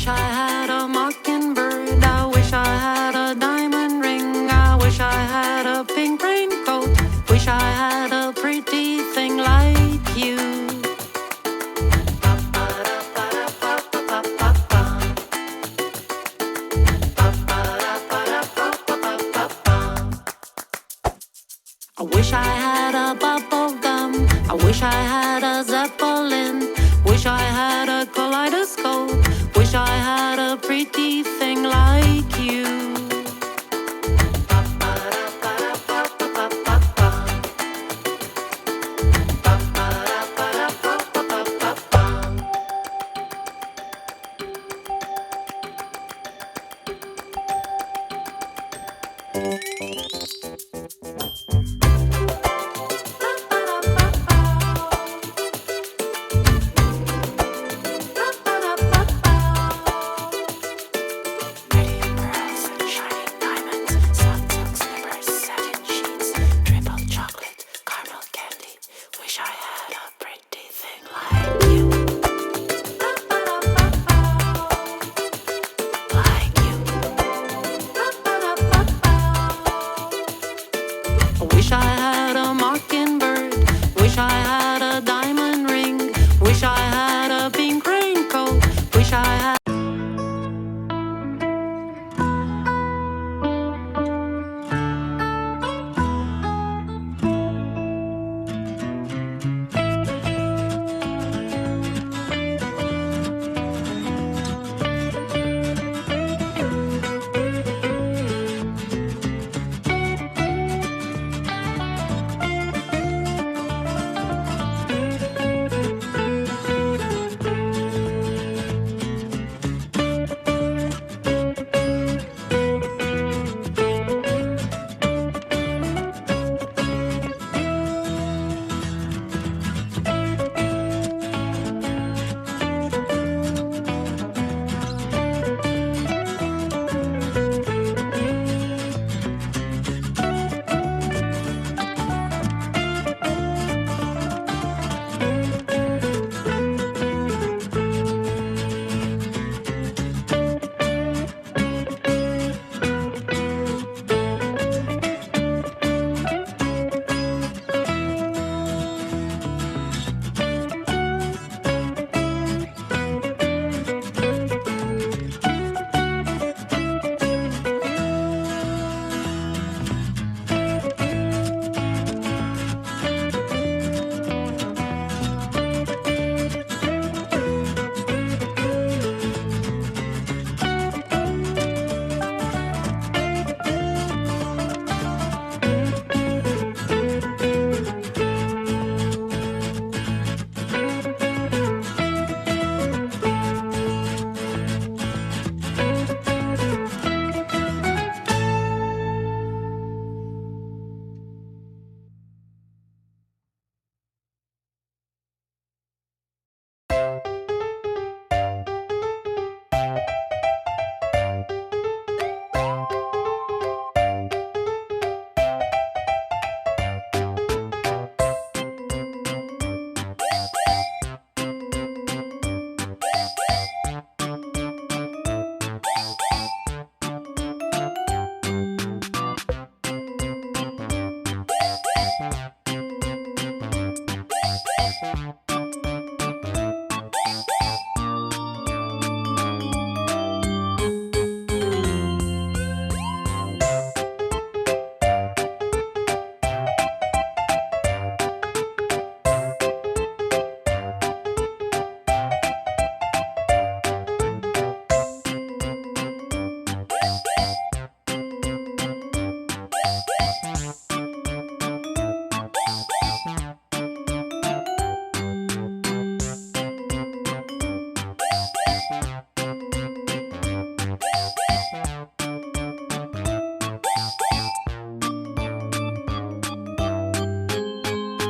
I had a mockingbird. I wish I had a diamond ring. I wish I had a pink raincoat. Wish I had a pretty thing like you. I wish I had a bubble gum. I wish I had a zeppelin. Wish I had a kaleidoscope. Wish I had a pretty thing like you. Wish I had